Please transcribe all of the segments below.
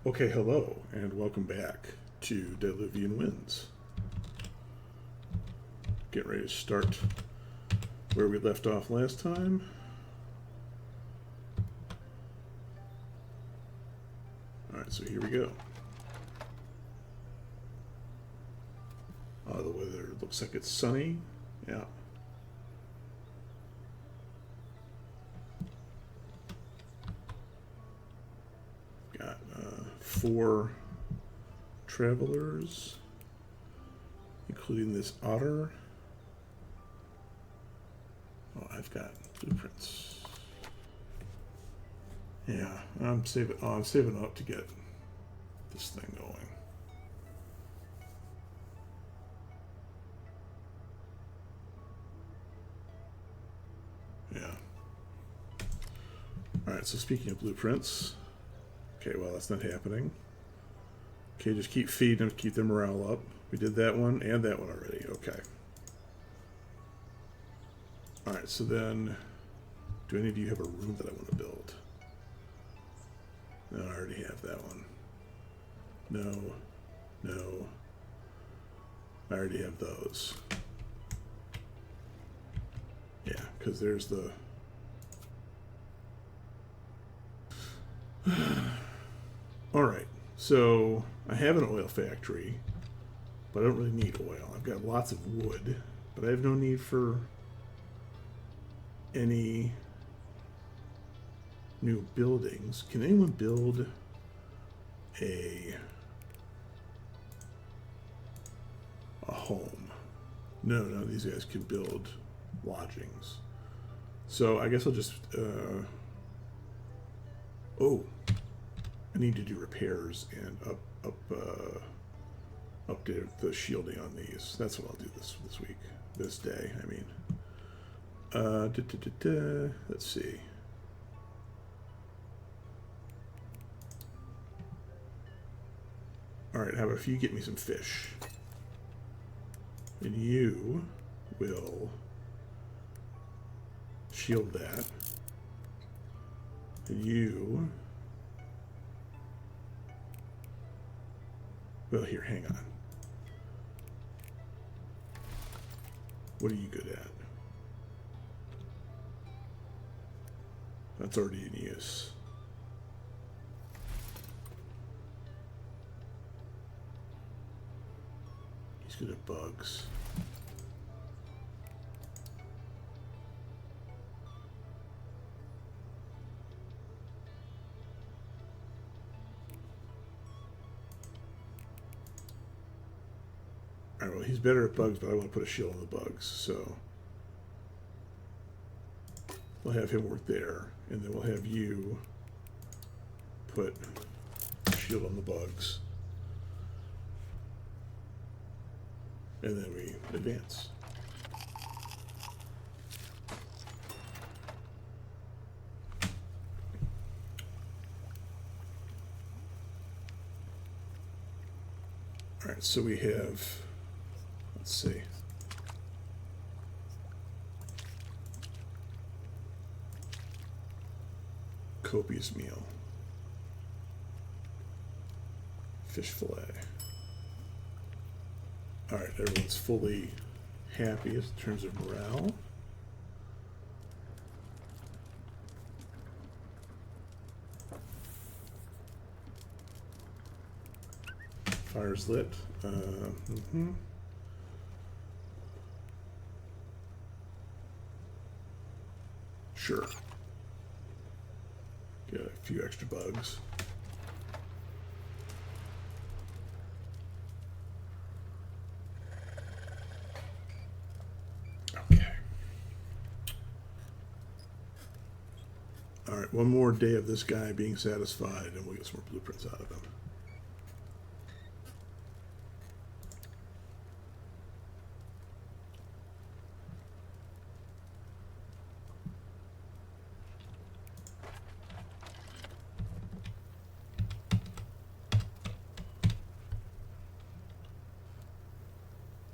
Okay, hello, and welcome back to Diluvian Winds. Getting ready to start where we left off last time. Alright, so here we go. The weather looks like it's sunny. Yeah. Got 4 travelers, including this otter. Oh, I've got blueprints. Yeah, I'm saving. Oh, I'm saving up to get this thing going. Yeah. All right. So speaking of blueprints, okay. Well, that's not happening. Okay, just keep feeding them, keep their morale up. We did that one and that one already. Okay. All right. So then, do any of you have a room that I want to build? No, I already have that one. No, no. I already have those. Yeah, because there's the... Alright, so I have an oil factory, but I don't really need oil. I've got lots of wood, but I have no need for any new buildings. Can anyone build a home? No, none of these guys can build lodgings. So I guess I'll just oh, I need to do repairs and update the shielding on these. That's what I'll do this week, this day. I mean, let's see. All right, how about if you get me some fish, and you will shield that, and you, well, here, hang on. What are you good at? That's already in use. He's good at bugs. Alright, well, he's better at bugs, but I want to put a shield on the bugs, so we'll have him work there, and then we'll have you put a shield on the bugs, and then we advance. Alright, so we have, let's see. Copious meal. Fish fillet. Alright, everyone's fully happy in terms of morale. Fire's lit. Sure. Get a few extra bugs. Okay. Alright, one more day of this guy being satisfied, and we'll get some more blueprints out of him.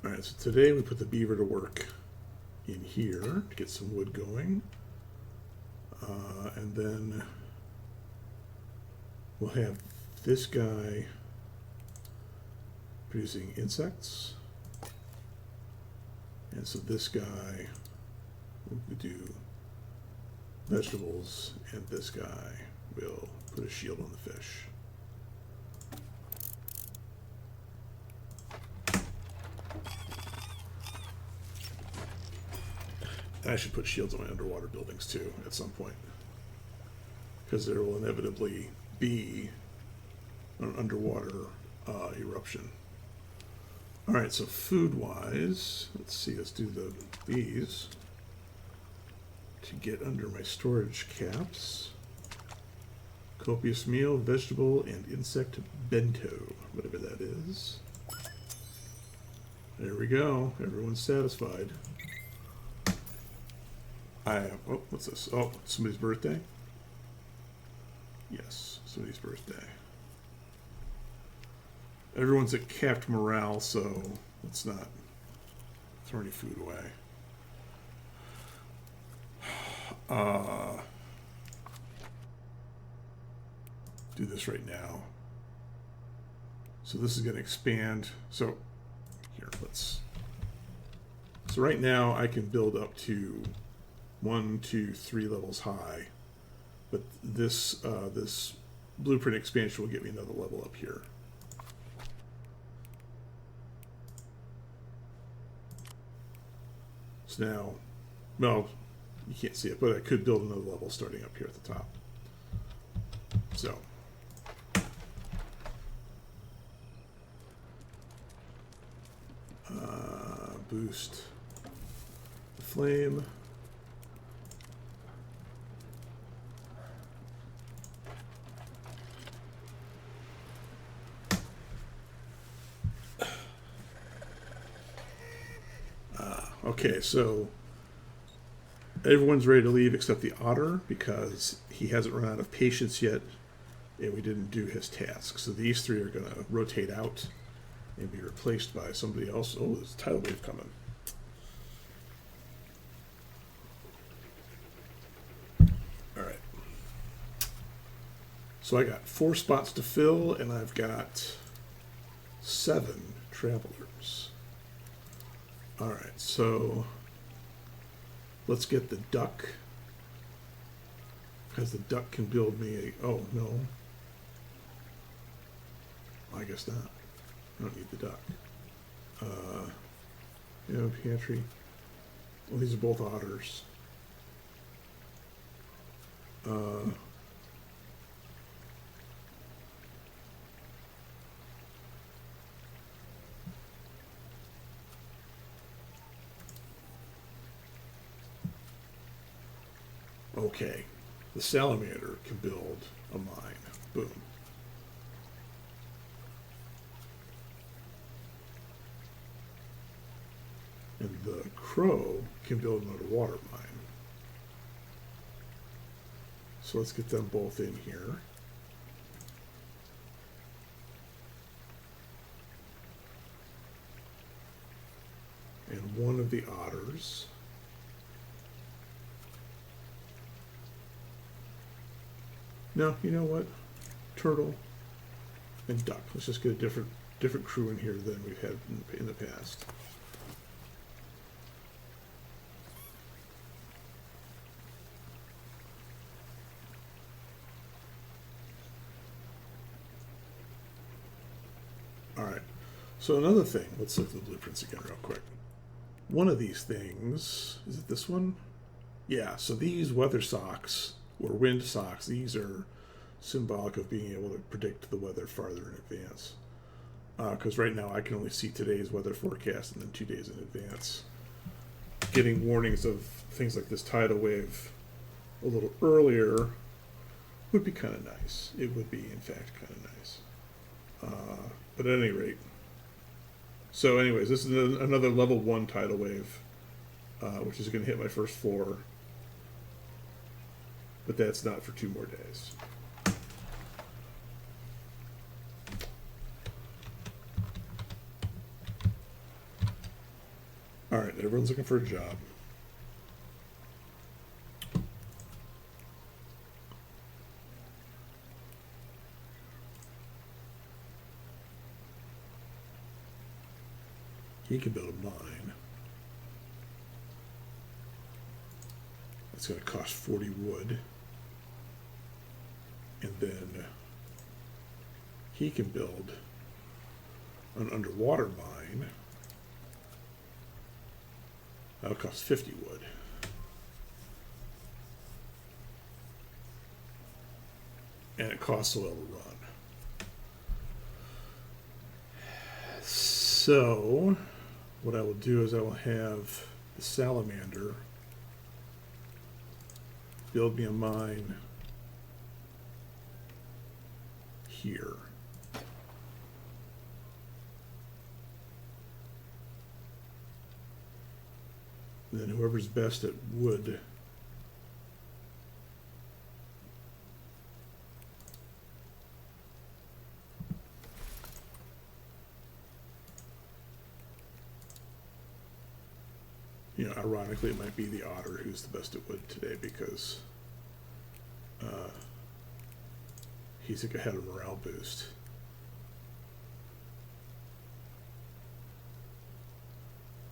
Alright, so today we put the beaver to work in here to get some wood going. And then we'll have this guy producing insects. And so this guy will do vegetables, and this guy will put a shield on the fish. And I should put shields on my underwater buildings too at some point, because there will inevitably be an underwater eruption. All right, so food-wise, let's see, let's do these to get under my storage caps. Copious meal, vegetable, and insect bento, whatever that is. There we go. Everyone's satisfied. Oh, what's this? Oh, somebody's birthday? Yes, somebody's birthday. Everyone's at capped morale, so let's not throw any food away. Do this right now. So this is going to expand. So here, so right now I can build up to 1, 2, 3 levels high, but this this blueprint expansion will get me another level up here. So now, well, you can't see it, but I could build another level starting up here at the top. So boost the flame. Okay, so everyone's ready to leave except the otter, because he hasn't run out of patience yet and we didn't do his task. So these three are going to rotate out and be replaced by somebody else. Oh, there's a tidal wave coming. All right. So I got 4 spots to fill, and I've got 7 travelers. All right, so let's get the duck, because the duck can build me a, oh no, I guess not. I don't need the duck. Pantry. Well, these are both otters. Okay, the salamander can build a mine. Boom. And the crow can build another water mine. So let's get them both in here. And one of the otters no, you know what? Turtle and duck. Let's just get a different crew in here than we've had in the past. All right. So another thing, let's look at the blueprints again real quick. One of these things, is it this one? Yeah, so these weather socks, or wind socks, these are symbolic of being able to predict the weather farther in advance. Because right now I can only see today's weather forecast and then 2 days in advance. Getting warnings of things like this tidal wave a little earlier would be kind of nice. It would be, in fact, kind of nice. But at any rate, so anyways, this is another level 1 tidal wave, which is going to hit my first floor. But that's not for 2 more days. All right, everyone's looking for a job. He can build a mine. That's going to cost 40 wood. And then he can build an underwater mine. That'll cost 50 wood. And it costs oil to run. So, what I will do is I will have the salamander build me a mine here. And then whoever's best at wood ironically, it might be the otter who's the best at wood today because he's like ahead of morale boost.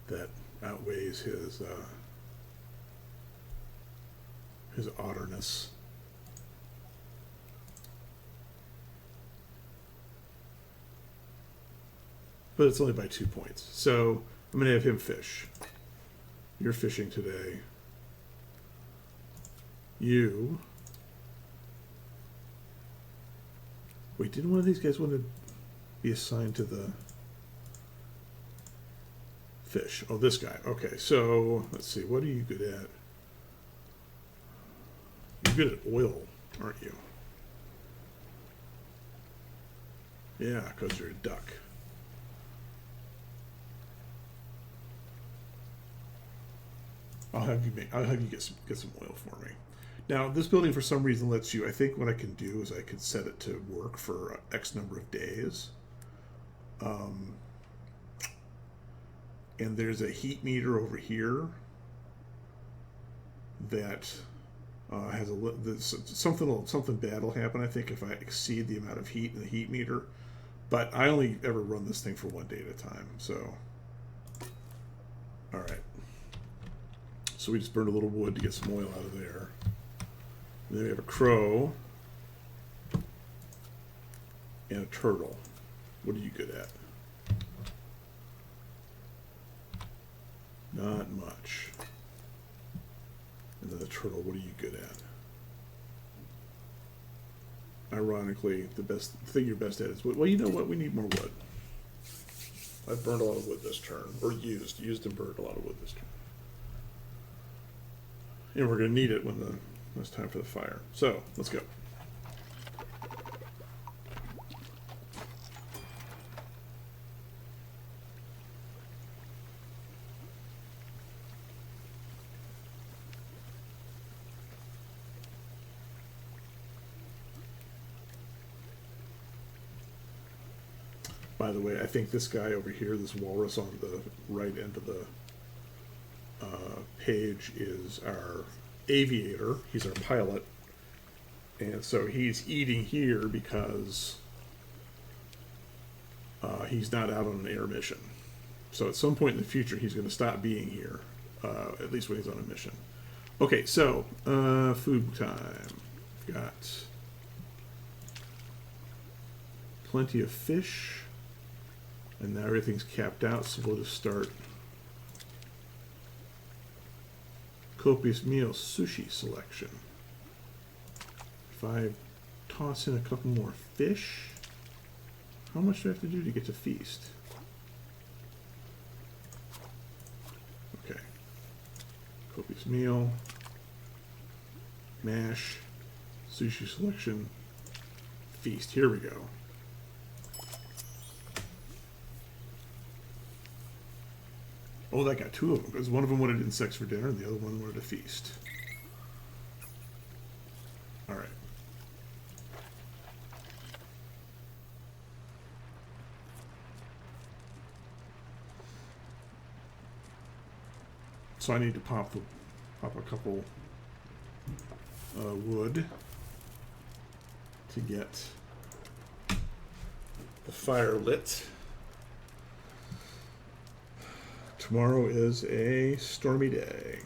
That outweighs his otterness. But it's only by 2 points. So I'm going to have him fish. You're fishing today. You. Wait, didn't one of these guys want to be assigned to the fish? Oh, this guy. Okay, so let's see. What are you good at? You're good at oil, aren't you? Yeah, because you're a duck. I'll have you get some oil for me. Now, this building for some reason lets you. I think what I can do is I can set it to work for X number of days. And there's a heat meter over here that has something bad will happen. I think if I exceed the amount of heat in the heat meter, but I only ever run this thing for 1 day at a time. So, all right. So we just burned a little wood to get some oil out of there. And then we have a crow and a turtle. What are you good at? Not much. And then the turtle, what are you good at? Ironically, the thing you're best at is wood. Well, you know what? We need more wood. I've burned a lot of wood this turn, or used and burned a lot of wood this turn. And we're going to need it when it's time for the fire. So, let's go. By the way, I think this guy over here, this walrus on the right end of the page, is our aviator. He's our pilot. And so he's eating here because he's not out on an air mission. So at some point in the future, he's going to stop being here, at least when he's on a mission. Okay, so food time. We've got plenty of fish. And now everything's capped out, so we'll just start copious meal sushi selection. If I toss in a couple more fish, how much do I have to do to get to feast? Okay. Copious meal, mash, sushi selection, feast. Here we go. Oh, that got two of them, because one of them wanted insects for dinner and the other one wanted a feast. All right. So I need to pop a couple wood to get the fire lit. Tomorrow is a stormy day.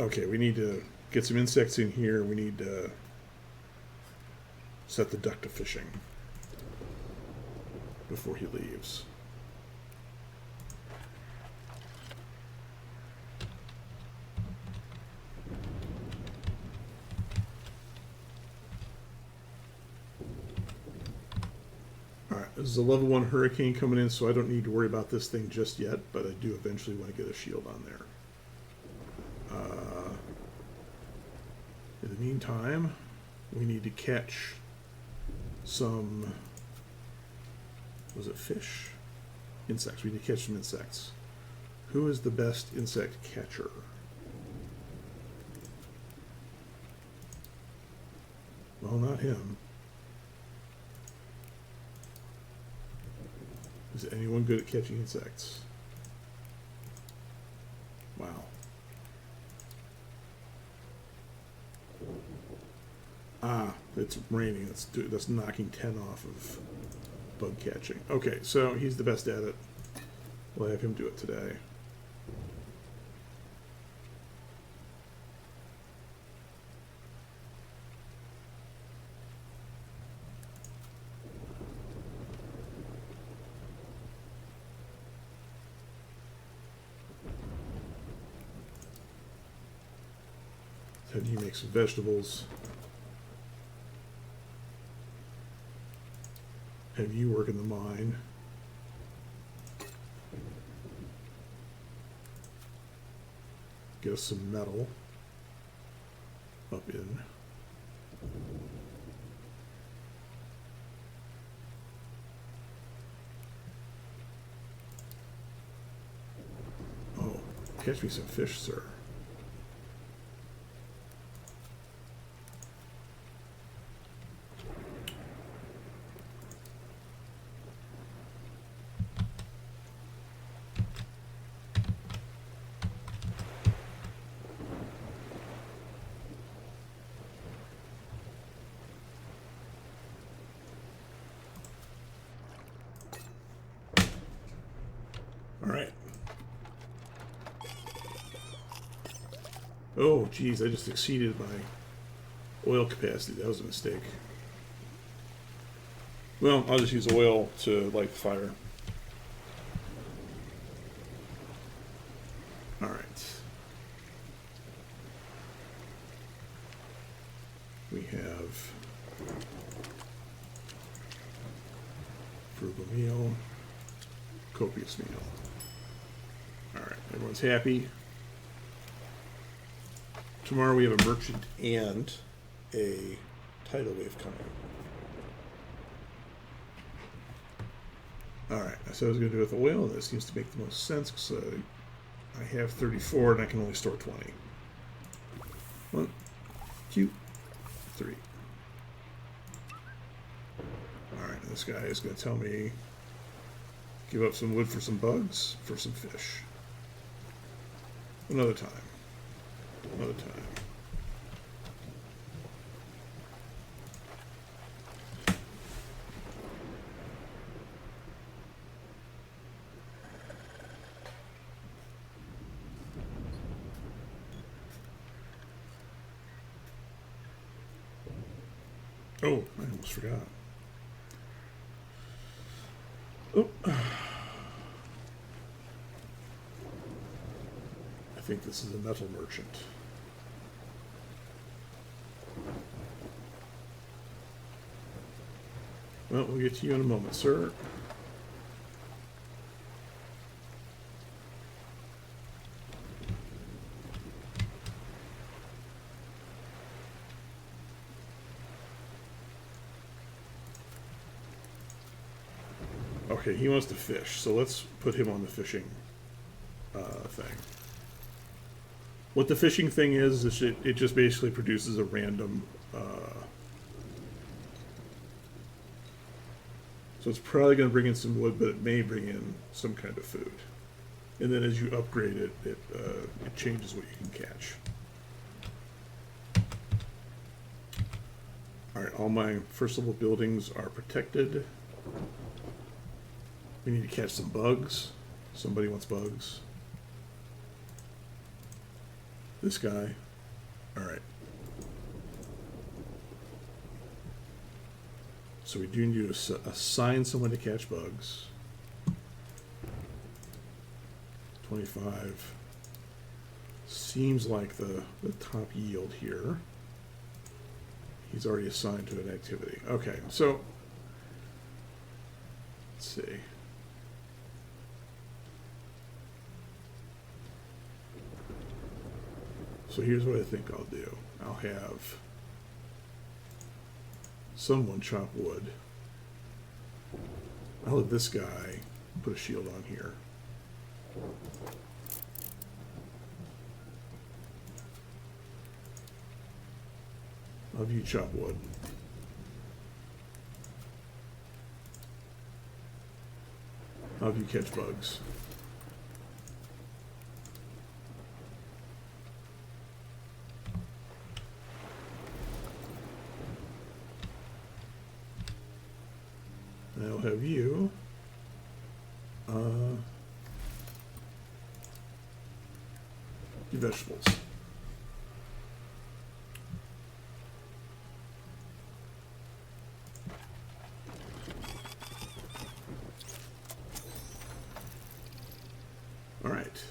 Okay, we need to get some insects in here. We need to set the duck to fishing before he leaves. Alright, this is a level 1 hurricane coming in, so I don't need to worry about this thing just yet, but I do eventually want to get a shield on there. In the meantime, we need to catch some, was it fish? Insects. We need to catch some insects. Who is the best insect catcher? Well, not him. Is anyone good at catching insects? Wow. Ah, it's raining. That's knocking 10 off of bug catching. Okay, so he's the best at it. We'll have him do it today. Have you make some vegetables? Have you work in the mine? Get us some metal up in. Oh, catch me some fish, sir. Oh, geez, I just exceeded my oil capacity. That was a mistake. Well, I'll just use oil to light the fire. All right. We have frugal meal, copious meal. All right, everyone's happy. Tomorrow we have a merchant and a tidal wave coming. Alright, I said I was going to do it with oil, and that seems to make the most sense because I have 34 and I can only store 20. 1, 2, 3. Alright, this guy is going to tell me give up some wood for some bugs, for some fish. Another time. Another time. Oh, I almost forgot. Oh. I think this is a metal merchant. Well, we'll get to you in a moment, sir. Okay, he wants to fish, so let's put him on the fishing thing. What the fishing thing is it just basically produces a random... so it's probably going to bring in some wood, but it may bring in some kind of food. And then as you upgrade it, it changes what you can catch. All right, all my first level buildings are protected. We need to catch some bugs. Somebody wants bugs. This guy. All right. So we do need to assign someone to catch bugs. 25. Seems like the top yield here. He's already assigned to an activity. Okay, so let's see. So here's what I think I'll do. I'll have someone chop wood. I'll have this guy put a shield on here. I'll have you chop wood. I'll have you catch bugs. I'll have you do vegetables. All right.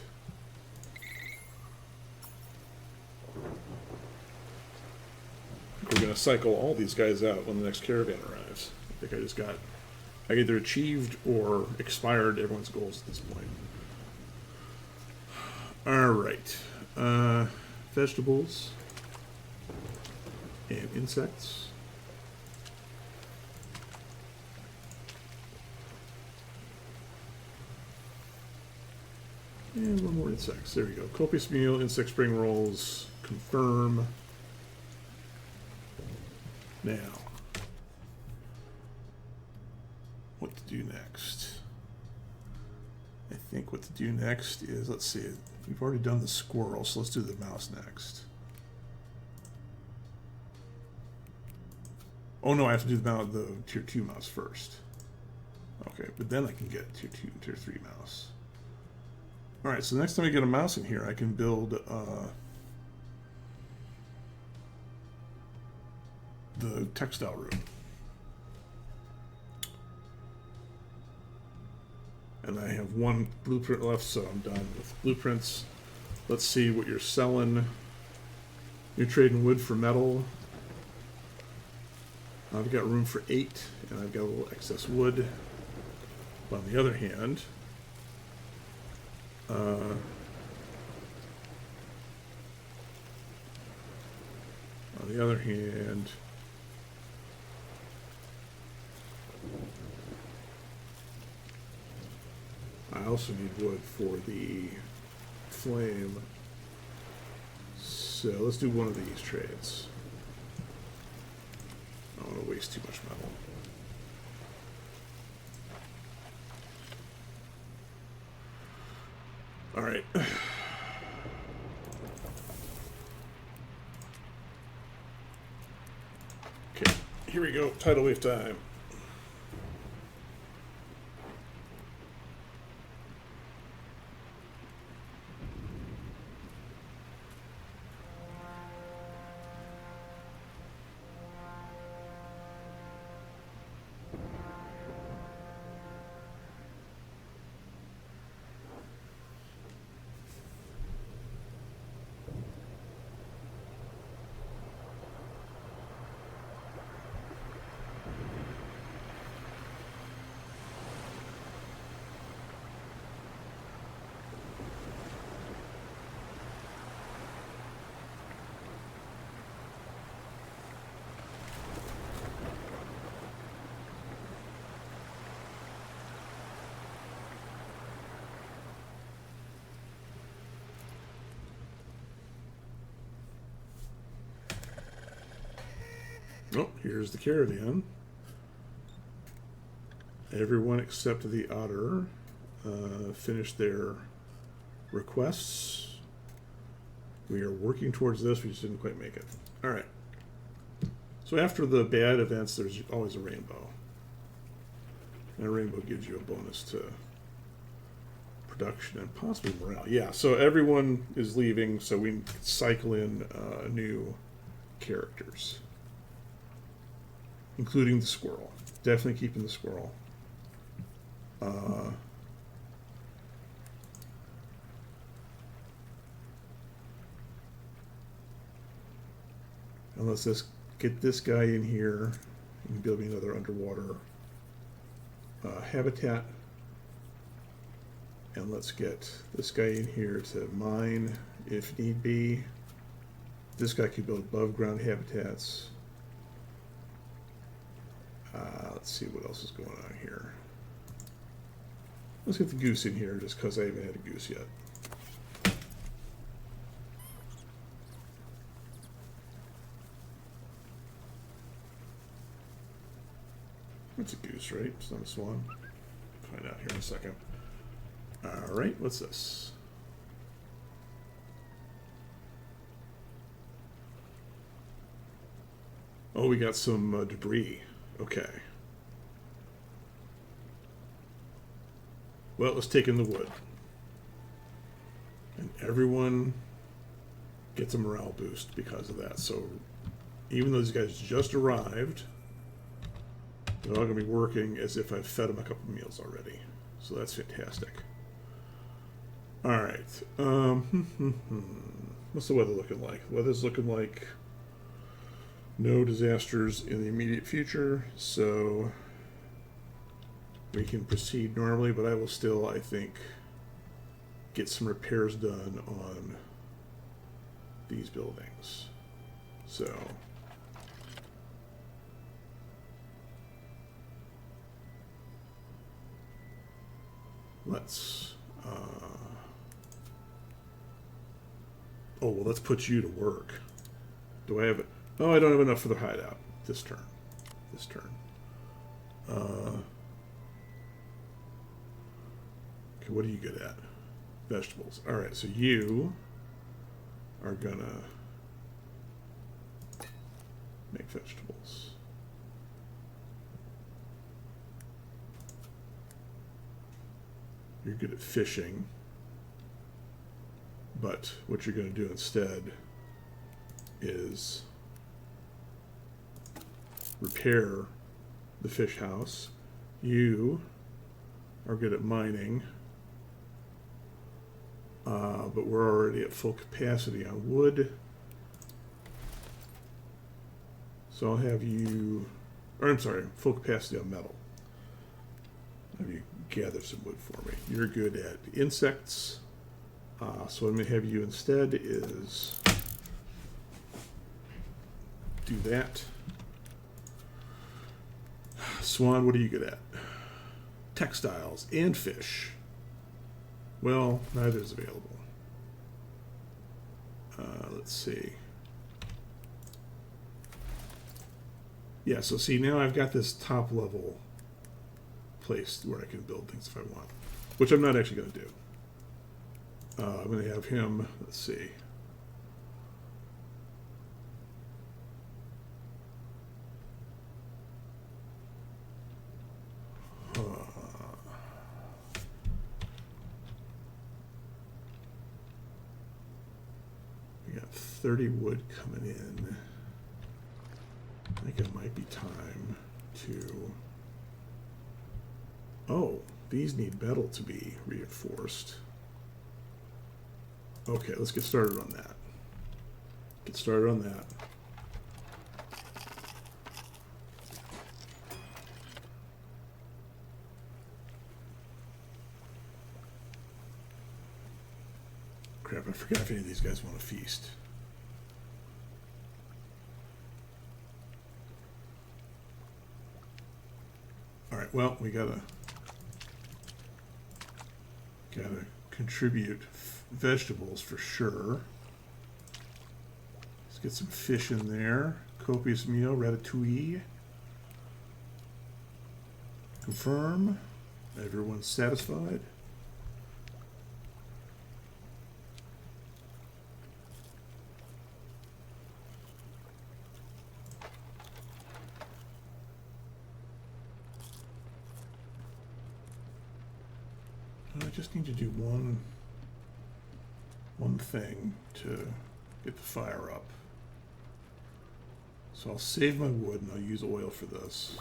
We're going to cycle all these guys out when the next caravan arrives. I think I either achieved or expired everyone's goals at this point. All right. Vegetables and insects. And one more insects. There we go. Copious meal, insect spring rolls, confirm. Now, what to do next? I think what to do next is, let's see, we've already done the squirrel, so let's do the mouse next. Oh no, I have to do the tier 2 mouse first. Okay, but then I can get tier 2 and tier 3 mouse. Alright, so next time I get a mouse in here, I can build the textile room. And I have one blueprint left, so I'm done with blueprints. Let's see what you're selling. You're trading wood for metal. I've got room for 8, and I've got a little excess wood. But on the other hand, I also need wood for the flame. So let's do one of these trades. I don't want to waste too much metal. All right. Okay, here we go. Tidal wave time. Oh, here's the caravan. Everyone except the otter finished their requests. We are working towards this. We just didn't quite make it. All right. So after the bad events, there's always a rainbow. And a rainbow gives you a bonus to production and possibly morale. Yeah, so everyone is leaving, so we cycle in new characters, including the squirrel. Definitely keeping the squirrel. And let's just get this guy in here and build me another underwater habitat. And let's get this guy in here to mine if need be. This guy can build above ground habitats. Let's see what else is going on here. Let's get the goose in here just because I haven't had a goose yet. It's a goose, right? It's not a swan. Find out here in a second. All right, what's this? Oh, we got some debris. Okay. Well, let's take in the wood. And everyone gets a morale boost because of that. So even though these guys just arrived, they're all going to be working as if I've fed them a couple meals already. So that's fantastic. All right. What's the weather looking like? The weather's looking like no disasters in the immediate future, so we can proceed normally, but I will still, I think, get some repairs done on these buildings. So let's oh, well, let's put you to work. Do I have it? Oh, I don't have enough for the hideout this turn. This turn. Okay, what are you good at? Vegetables. All right, so you are gonna make vegetables. You're good at fishing, but what you're going to do instead is repair the fish house. You are good at mining, but we're already at full capacity on wood. So I'll have you, or I'm sorry, full capacity on metal. Have you gather some wood for me. You're good at insects. So what I'm going to have you instead is do that. Swan, what are you good at? Textiles and fish. Well, neither is available. Let's see. Yeah, so see, now I've got this top level place where I can build things if I want, which I'm not actually going to do. I'm going to have him, let's see. We got 30 wood coming in. I think it might be time to... Oh, these need metal to be reinforced. Okay, let's get started on that. Get started on that. Crap, I forgot if any of these guys want to feast. Alright, well, we gotta contribute vegetables for sure. Let's get some fish in there. Copious meal, ratatouille. Confirm. Everyone's satisfied. just need to do one thing to get the fire up. So I'll save my wood and I'll use oil for this.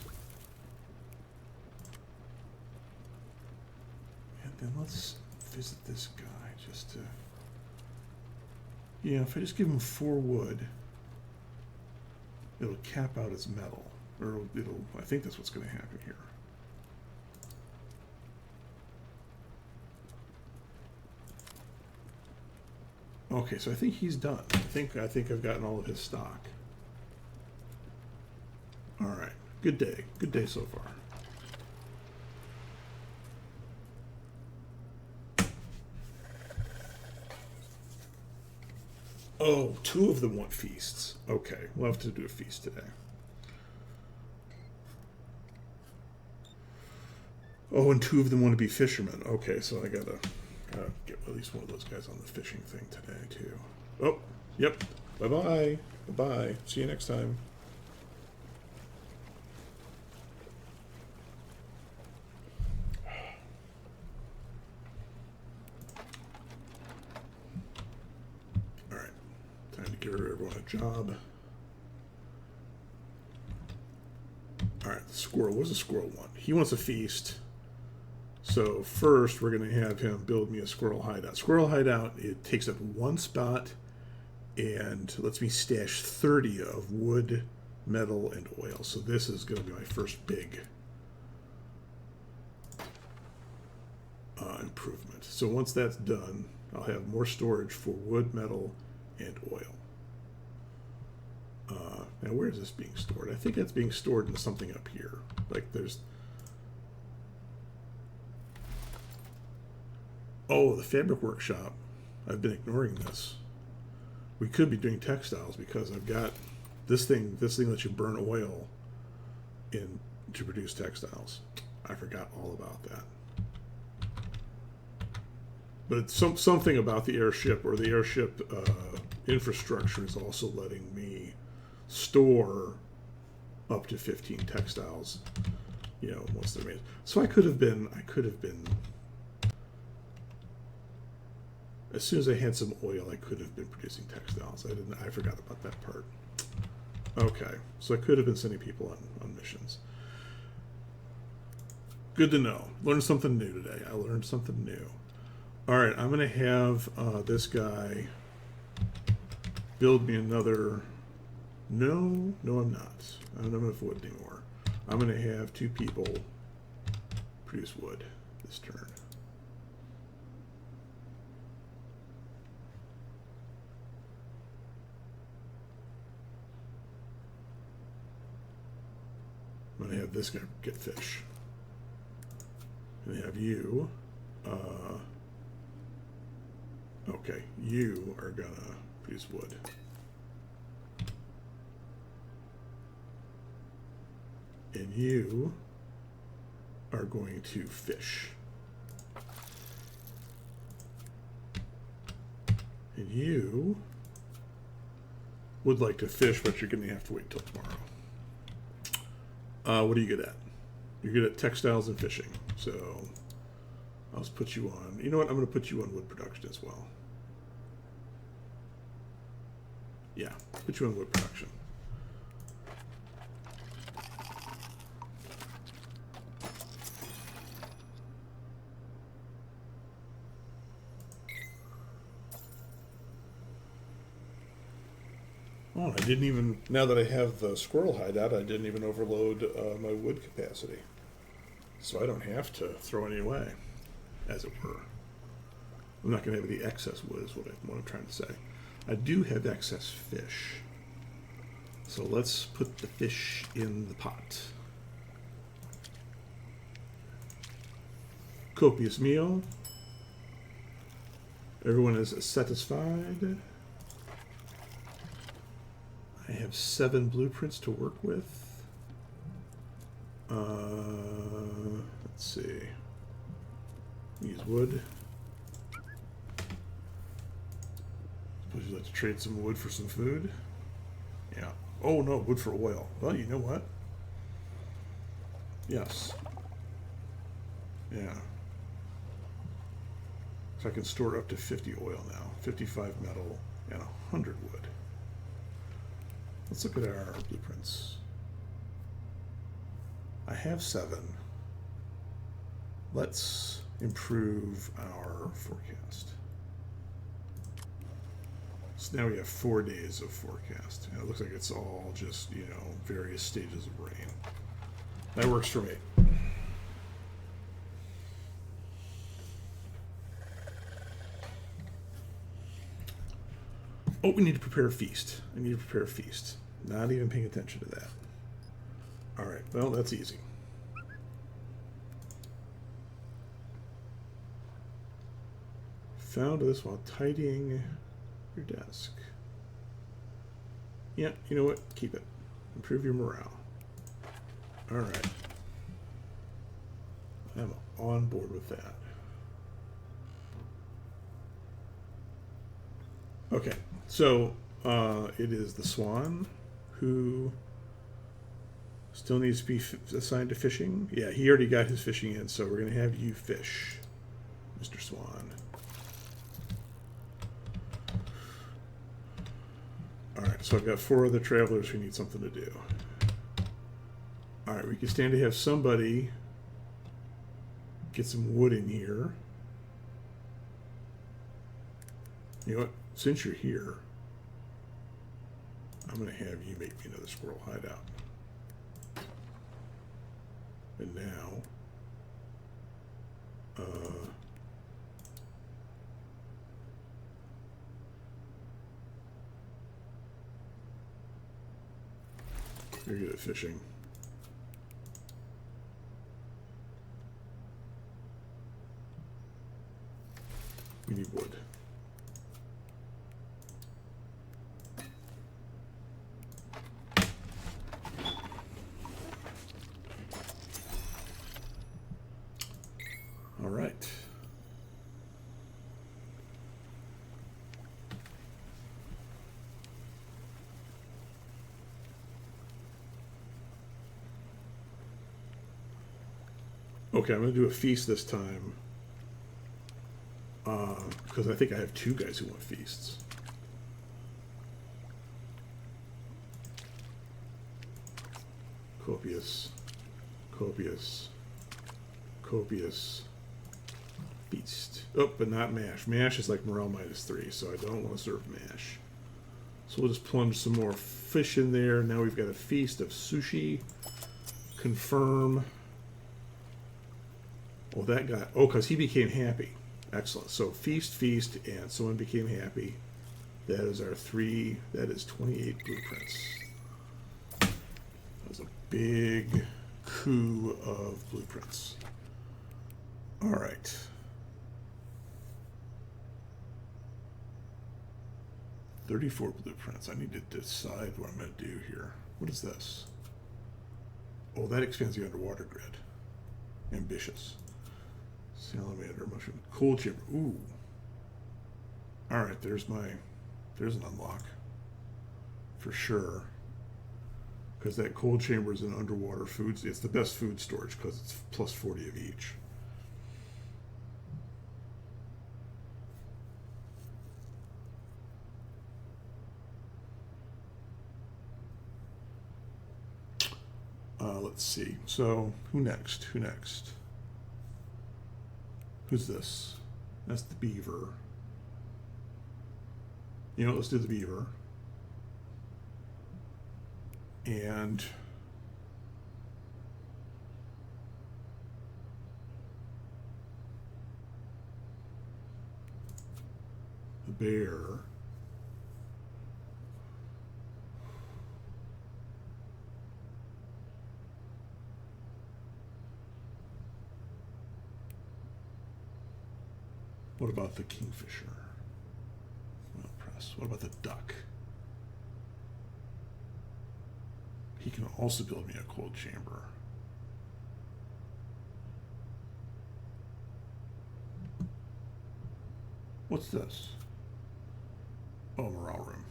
And then let's visit this guy just to... Yeah, if I just give him 4 wood, it'll cap out his metal. Or I think that's what's going to happen here. Okay, so I think he's done. I think I've gotten all of his stock. All right, good day. Good day so far. Oh, 2 of them want feasts. Okay, we'll have to do a feast today. Oh, and 2 of them want to be fishermen. Okay, so I gotta get at least one of those guys on the fishing thing today, too. Oh, yep. Bye-bye. Bye-bye. See you next time. All right. Time to give everyone a job. All right, the squirrel. What's the squirrel want? He wants a feast. So first, we're going to have him build me a squirrel hideout. Squirrel hideout, it takes up 1 spot and lets me stash 30 of wood, metal, and oil. So this is going to be my first big improvement. So once that's done, I'll have more storage for wood, metal, and oil. Now, where is this being stored? I think that's being stored in something up here. Like there's... Oh, the fabric workshop. I've been ignoring this. We could be doing textiles because I've got this thing. This thing lets you burn oil in to produce textiles. I forgot all about that. But it's something about the airship or the airship infrastructure is also letting me store up to 15 textiles. You know, once they're made. So I could have been. As soon as I had some oil, I could have been producing textiles. I forgot about that part. Okay, so I could have been sending people on missions. Good to know. Learned something new today. I learned something new. All right, I'm going to have this guy build me another... No, I'm not. I don't have enough wood anymore. I'm going to have 2 people produce wood this turn. I'm going to have this guy get fish. And have you. Okay, you are going to produce wood. And you are going to fish. And you would like to fish, but you're going to have to wait till tomorrow. What are you good at? You're good at textiles and fishing. So I'll just put you on. You know what? I'm going to put you on wood production as well. Yeah, put you on wood production. Oh, I didn't even, now that I have the squirrel hideout, I didn't even overload my wood capacity. So I don't have to throw any away, as it were. I'm not going to have any excess wood is what I'm trying to say. I do have excess fish. So let's put the fish in the pot. Copious meal. Everyone is satisfied. I have 7 blueprints to work with. Let's see. Use wood. Would you like to trade some wood for some food? Yeah. Oh no, wood for oil. Well, you know what? Yes. Yeah. So I can store up to 50 oil now, 55 metal, and 100 wood. Let's look at our blueprints. I have 7. Let's improve our forecast. So now we have 4 days of forecast. And it looks like it's all just, you know, various stages of rain. That works for me. Oh, we need to prepare a feast. I need to prepare a feast. Not even paying attention to that. All right, well, that's easy. Found this while tidying your desk. Yeah, you know what? Keep it. Improve your morale. All right. I'm on board with that. Okay, so it is the swan who still needs to be assigned to fishing. Yeah, he already got his fishing in, so we're going to have you fish, Mr. Swan. All right, so I've got 4 other travelers who need something to do. All right, we can stand to have somebody get some wood in here. You know what? Since you're here, I'm going to have you make me another squirrel hideout. And now, you're good at fishing. We need wood. All right. Okay, I'm going to do a feast this time. Because I think I have 2 guys who want feasts. Copious. Copious. Copious. Feast. Oh, but not mash. Mash is like morale -3, so I don't want to serve mash. So we'll just plunge some more fish in there. Now we've got a feast of sushi. Confirm. Oh, that guy. Oh, because he became happy. Excellent. So feast, feast, and someone became happy. That is our 3. That is 28 blueprints. That was a big coup of blueprints. All right. $34 blueprints. I need to decide what I'm going to do here. What is this? Oh, that expands the underwater grid. Ambitious. Salamander mushroom. Cold chamber. Ooh. All right, there's an unlock. For sure. Because that cold chamber is an underwater food. It's the best food storage because it's plus 40 of each. Let's see. So, who next? Who next? Who's this? That's the beaver. You know, let's do the beaver. And the bear. What about the kingfisher? Well, press. What about the duck? He can also build me a cold chamber. What's this? Oh, morale room.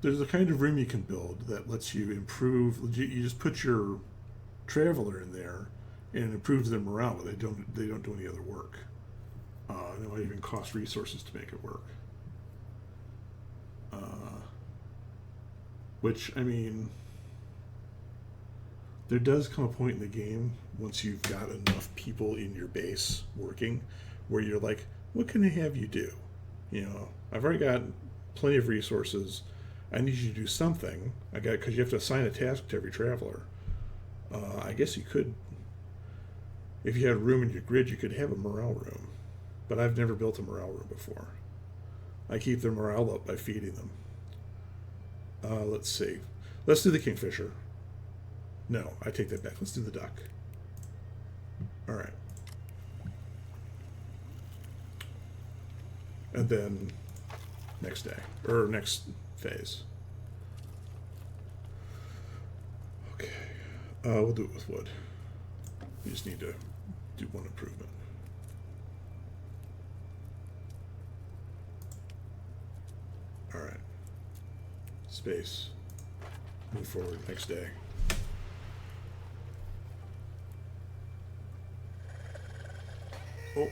There's a kind of room you can build that lets you improve. You just put your traveler in there, and it improves their morale, but they don't do any other work. It might even cost resources to make it work. Which, I mean, there does come a point in the game once you've got enough people in your base working where you're like, what can I have you do? You know, I've already got plenty of resources. I need you to do something. Because you have to assign a task to every traveler. I guess you could, if you had room in your grid, you could have a morale room. But I've never built a morale room before. I keep their morale up by feeding them. Let's see. Let's do the kingfisher. No, I take that back. Let's do the duck. All right. And then next day, or next phase. Okay. We'll do it with wood. We just need to do one improvement. All right. Space. Move forward next day. Oh,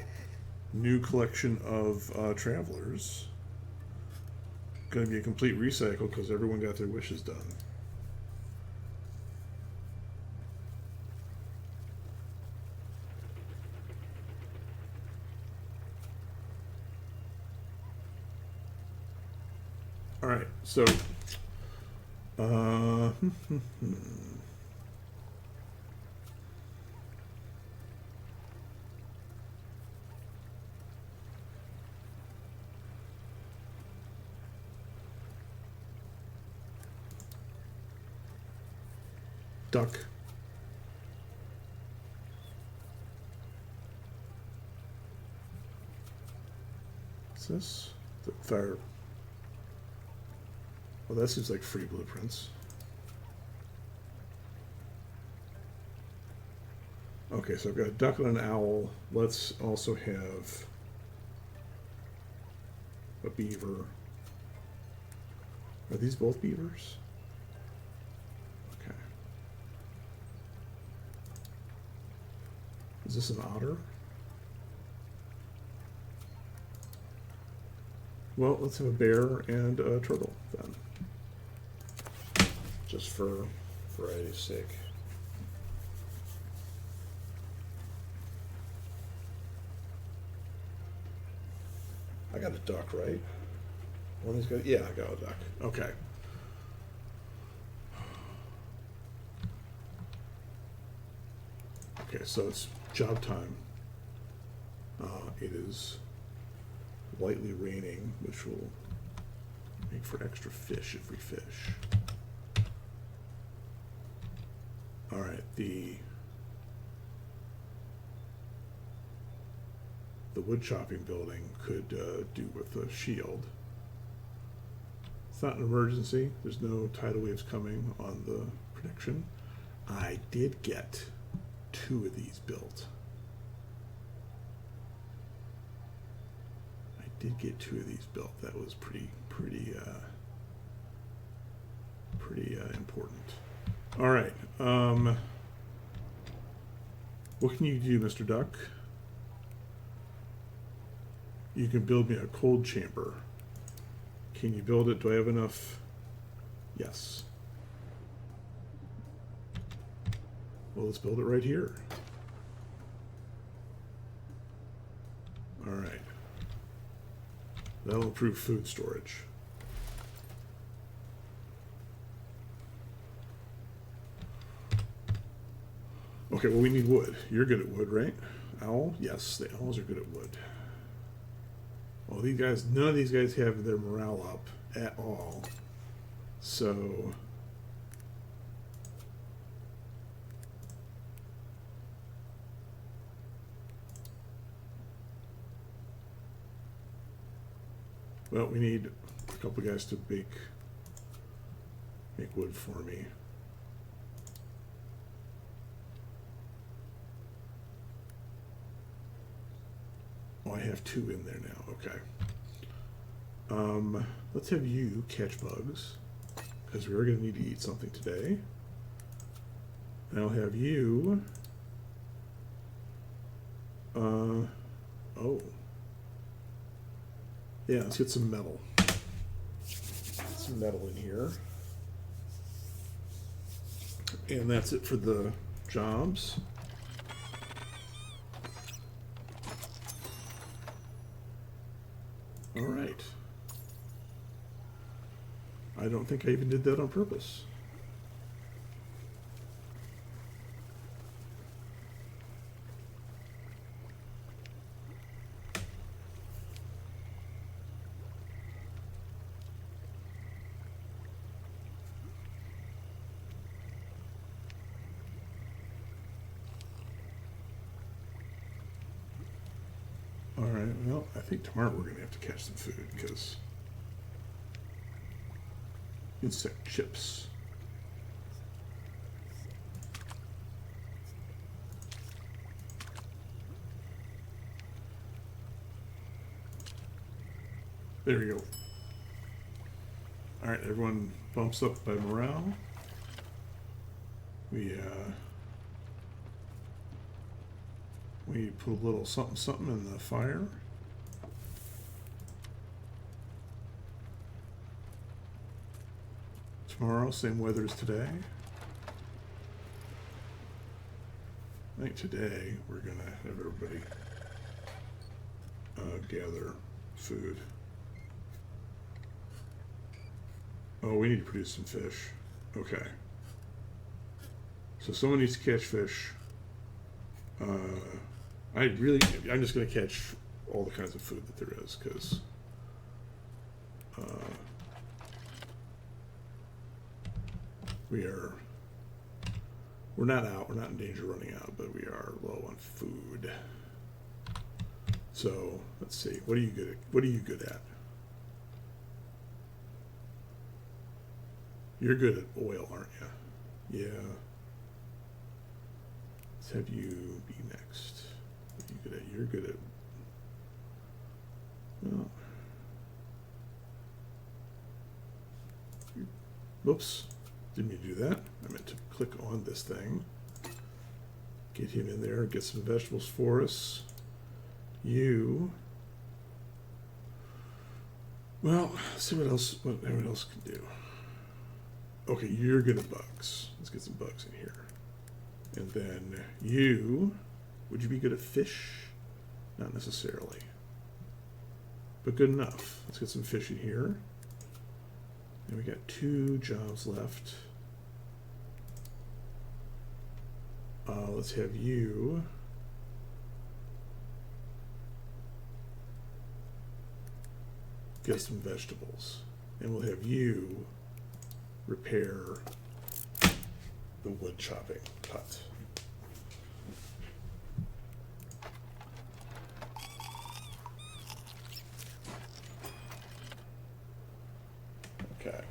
new collection of travelers. Going to be a complete recycle because everyone got their wishes done. All right, so duck. What's this? The fire. Well, that seems like free blueprints. Okay, so I've got a duck and an owl. Let's also have a beaver. Are these both beavers? Okay. Is this an otter? Well, let's have a bear and a turtle then. Just for variety's sake. I got a duck, right? One of these guys? Yeah, I got a duck. Okay. Okay, so it's job time. It is lightly raining, which will make for extra fish if we fish. All right, the wood chopping building could do with a shield. It's not an emergency. There's no tidal waves coming on the prediction. I did get 2 of these built. I did get 2 of these built. That was pretty important. All right. What can you do, Mr. Duck? You can build me a cold chamber. Can you build it? Do I have enough? Yes. Well, let's build it right here. All right. That'll improve food storage. Okay, well, we need wood. You're good at wood, right? Owl? Yes, the owls are good at wood. Well, these guys, none of these guys have their morale up at all. So well, we need a couple guys to make wood for me. Oh, I have 2 in there now. Okay. Let's have you catch bugs, because we are going to need to eat something today. And I'll have you. Oh, Yeah, let's get some metal. Some metal in here. And that's it for the jobs. All right. I don't think I even did that on purpose. All right, well, I think tomorrow we're going to have to catch some food because insect chips. There you go. All right, everyone bumps up by morale. We put a little something something in the fire. Tomorrow, same weather as today. I think today we're gonna have everybody gather food. Oh, we need to produce some fish. Okay. So someone needs to catch fish. I'm just going to catch all the kinds of food that there is, because we're not in danger of running out, but we are low on food. So let's see, what are you good at? You're good at oil, aren't you? Yeah. Let's have you be next. What are you good at? You're good at... Well... Whoops. Didn't mean to do that. I meant to click on this thing. Get him in there. Get some vegetables for us. You... Well, let's see what everyone else can do. Okay, you're good at bugs. Let's get some bugs in here. And then you, would you be good at fish? Not necessarily, but good enough. Let's get some fish in here. And we got 2 jobs left. Let's have you get some vegetables, and we'll have you repair the wood chopping hut. Okay.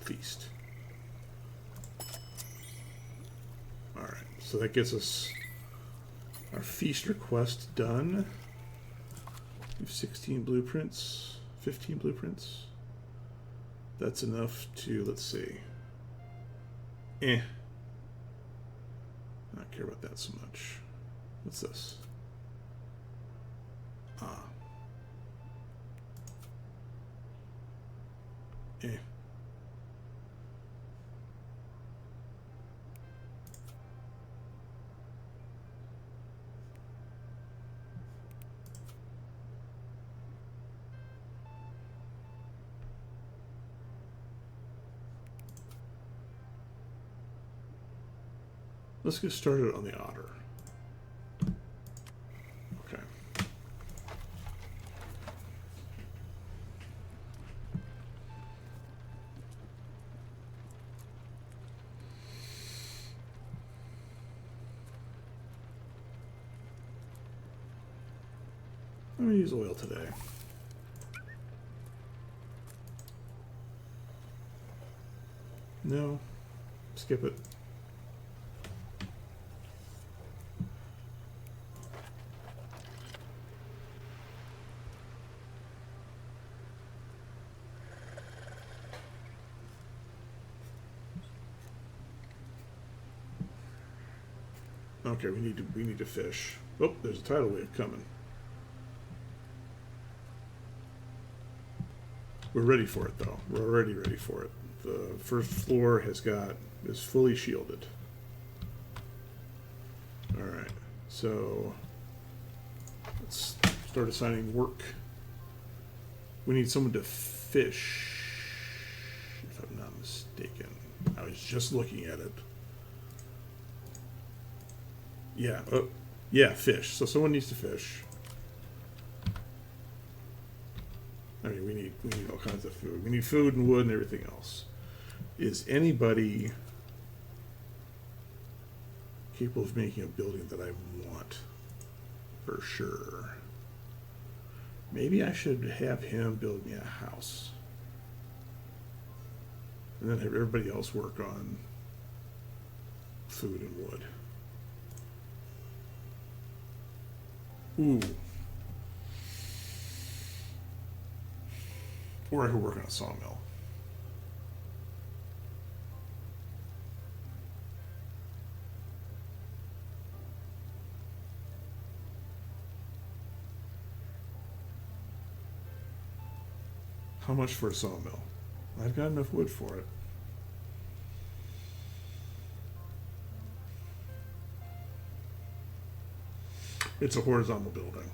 Feast. All right, so that gets us our feast request done. We have 16 blueprints, 15 blueprints. That's enough to, let's see. I don't care about that so much. What's this? Let's get started on the otter. Okay. I'm going to use oil today. No. Skip it. Okay, we need to fish. Oh, there's a tidal wave coming. We're ready for it though. We're already ready for it. The first floor is fully shielded. All right, so let's start assigning work. We need someone to fish, if I'm not mistaken. I was just looking at it. Yeah, yeah, fish. So someone needs to fish. I mean, we need all kinds of food. We need food and wood and everything else. Is anybody capable of making a building that I want? For sure. Maybe I should have him build me a house. And then have everybody else work on food and wood. Ooh. Or I could work on a sawmill. How much for a sawmill? I've got enough wood for it. It's a horizontal building.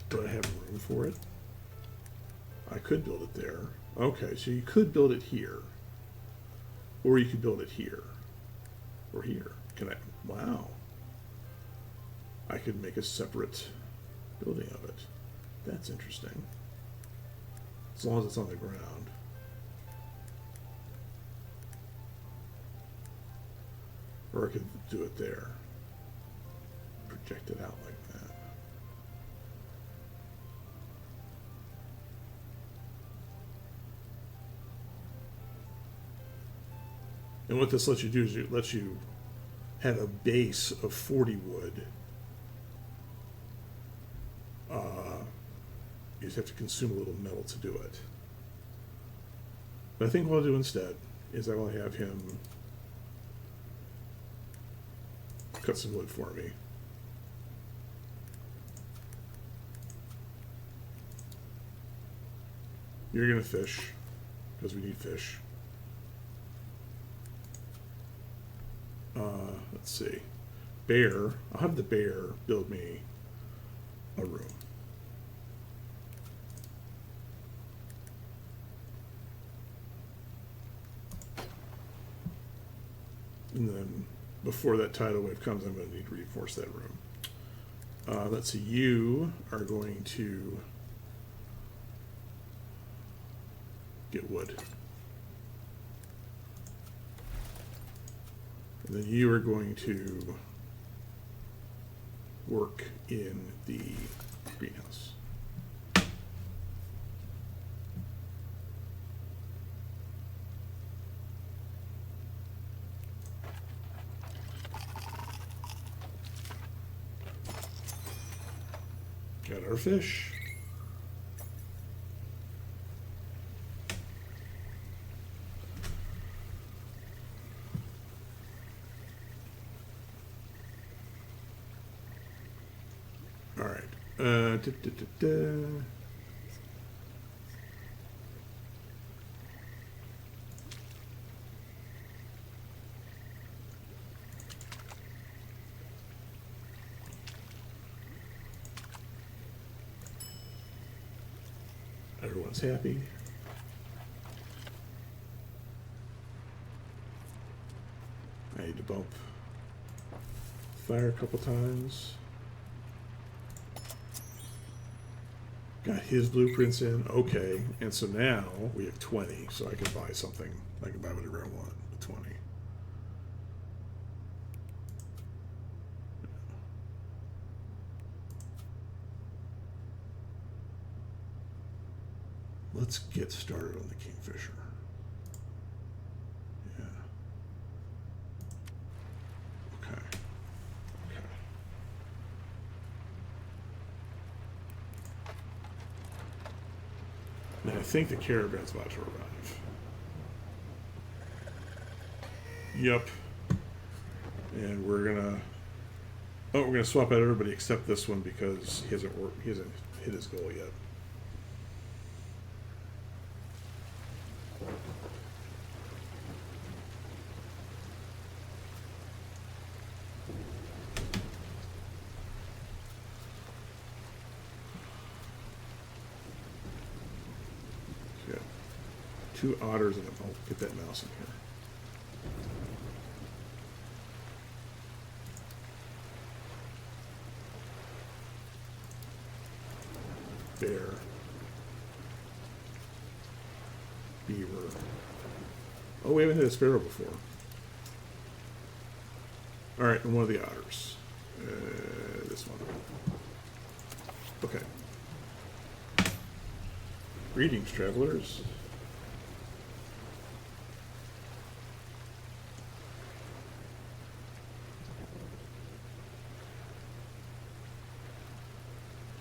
Do I have room for it? I could build it there. Okay, so you could build it here. Or you could build it here. Or here. Can I? Wow. I could make a separate building of it. That's interesting. As long as it's on the ground. Or I could do it there. Project it out like that. And what this lets you do is it lets you have a base of 40 wood. You just have to consume a little metal to do it. But I think what I'll do instead is I will have him cut some wood for me. You're gonna fish, because we need fish. Let's see. Bear. I'll have the bear build me a room. And then before that tidal wave comes, I'm going to need to reinforce that room. Let's see. You are going to get wood. And then you are going to work in the greenhouse. Got our fish. All right. Everyone's happy. I need to bump fire a couple times. Got his blueprints in. Okay. And so now we have 20. So I can buy something. I can buy whatever I want with 20. Let's get started on the Kingfisher. think the caravan's about to arrive. Yep. And we're gonna swap out everybody except this one because he hasn't hit his goal yet. So yeah, 2 otters, and I'll get that mouse in here. Bear, beaver. Oh, we haven't hit a sparrow before. All right, and one of the otters. This one. Okay. Greetings, travelers.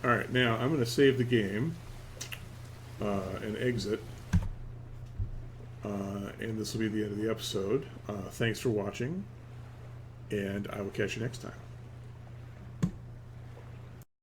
All right, now I'm going to save the game and exit. And this will be the end of the episode. Thanks for watching, and I will catch you next time.